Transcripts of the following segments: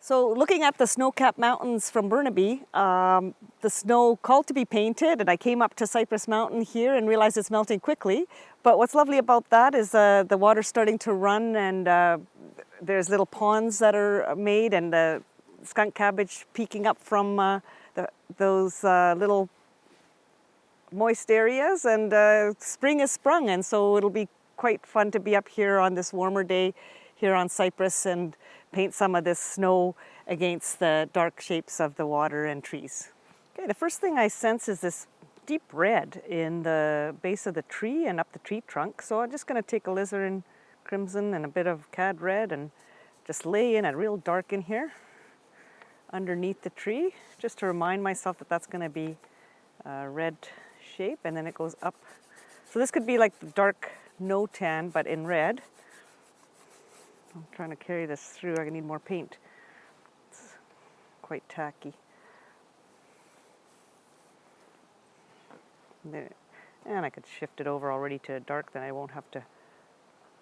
So looking at the snow-capped mountains from Burnaby, the snow called to be painted, and I came up to Cypress Mountain here and realized it's melting quickly. But what's lovely about that is the water's starting to run, and there's little ponds that are made, and the skunk cabbage peeking up from those little moist areas, and spring is sprung, and so it'll be quite fun to be up here on this warmer day here on Cypress and paint some of this snow against the dark shapes of the water and trees. Okay, the first thing I sense is this deep red in the base of the tree and up the tree trunk, so I'm just going to take alizarin crimson and a bit of cad red and just lay in a real dark in here underneath the tree, just to remind myself that that's going to be a red shape, and then it goes up. So this could be like the dark no tan, but in red. I'm trying to carry this through. I need more paint. It's quite tacky. And I could shift it over already to dark, then I won't have to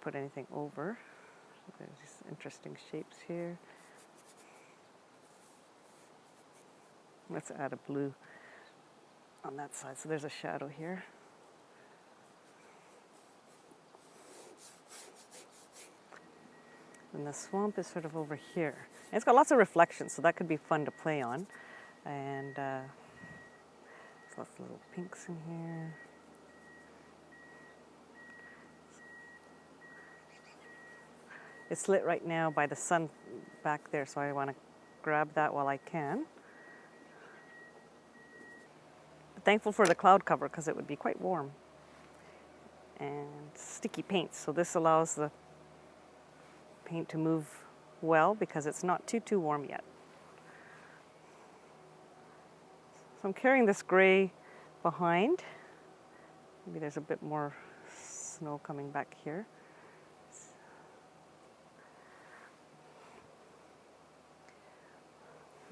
put anything over. So there's these interesting shapes here. Let's add a blue on that side. So there's a shadow here. And the swamp is sort of over here. And it's got lots of reflections, so that could be fun to play on. And there's lots of little pinks in here. It's lit right now by the sun back there, so I want to grab that while I can. But thankful for the cloud cover, because it would be quite warm. And sticky paints, so this allows the paint to move well because it's not too warm yet. So I'm carrying this gray behind. Maybe there's a bit more snow coming back here.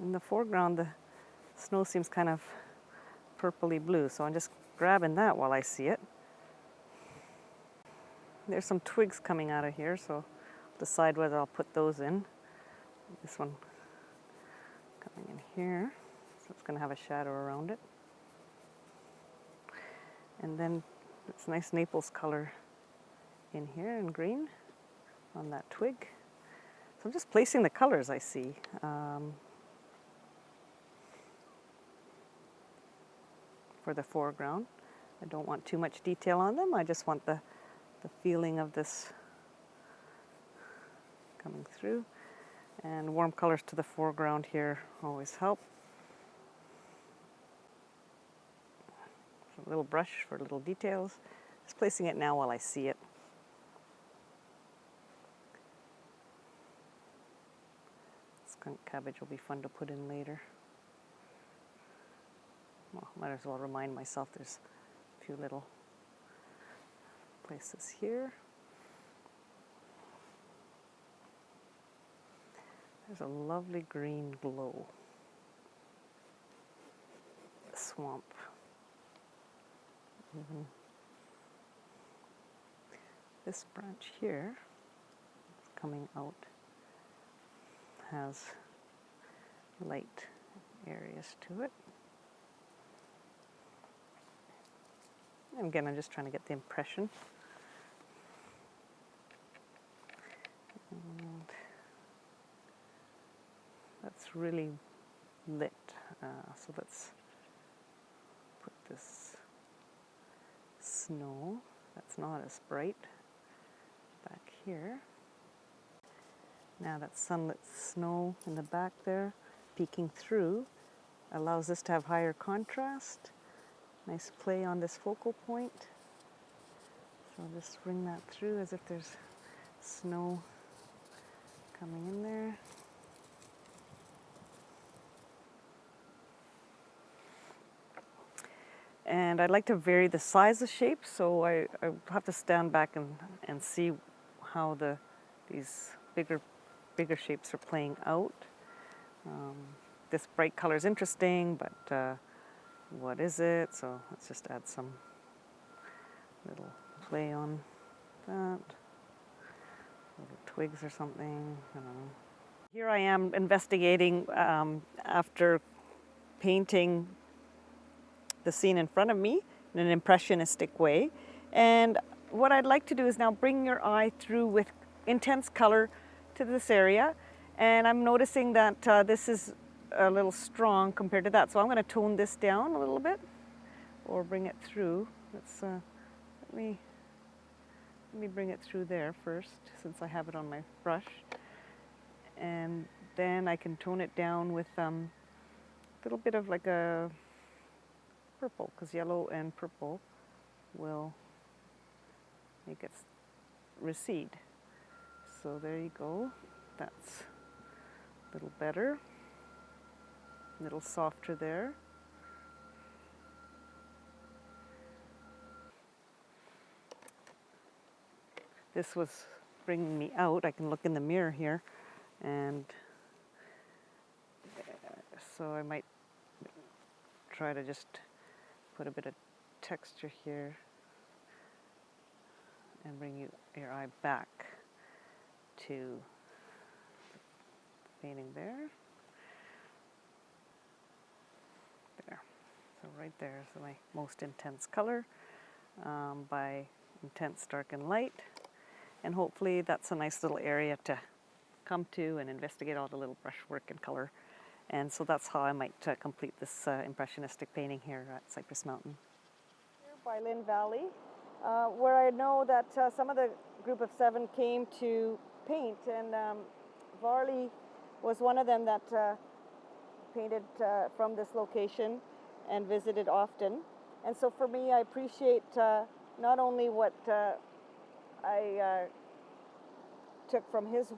In the foreground, the snow seems kind of purpley blue, so I'm just grabbing that while I see it. There's some twigs coming out of here, so decide whether I'll put those in. This one coming in here, so it's going to have a shadow around it. And then it's nice Naples color in here in green on that twig. So I'm just placing the colors I see. For the foreground. I don't want too much detail on them. I just want the feeling of this coming through, and warm colors to the foreground here always help. So a little brush for little details. Just placing it now while I see it. Skunk cabbage will be fun to put in later. Well, might as well remind myself there's a few little places here. There's a lovely green glow. The swamp. This branch here, coming out, has light areas to it. And again, I'm just trying to get the impression. And that's really lit. So let's put this snow that's not as bright back here. Now that sunlit snow in the back there peeking through allows this to have higher contrast. Nice play on this focal point. So I'll just bring that through as if there's snow coming in there. And I'd like to vary the size of shapes, so I have to stand back and see how these bigger shapes are playing out. This bright color is interesting, but what is it? So let's just add some little play on that. Little twigs or something, I don't know. Here I am investigating after painting the scene in front of me in an impressionistic way. And what I'd like to do is now bring your eye through with intense color to this area. And I'm noticing that this is a little strong compared to that. So I'm going to tone this down a little bit or bring it through. Let me bring it through there first, since I have it on my brush. And then I can tone it down with a little bit of like a purple, because yellow and purple will make it recede. So there you go. That's a little better, a little softer there. This was bringing me out. I can look in the mirror here, and so I might try to just put a bit of texture here and bring your eye back to the painting there. There. So right there is my most intense color by intense, dark, and light. And hopefully that's a nice little area to come to and investigate all the little brushwork and color. And so that's how I might complete this impressionistic painting here at Cypress Mountain. Here by Lynn Valley, where I know that some of the group of 7 came to paint, and Varley was one of them that painted from this location and visited often. And so for me, I appreciate not only what I took from his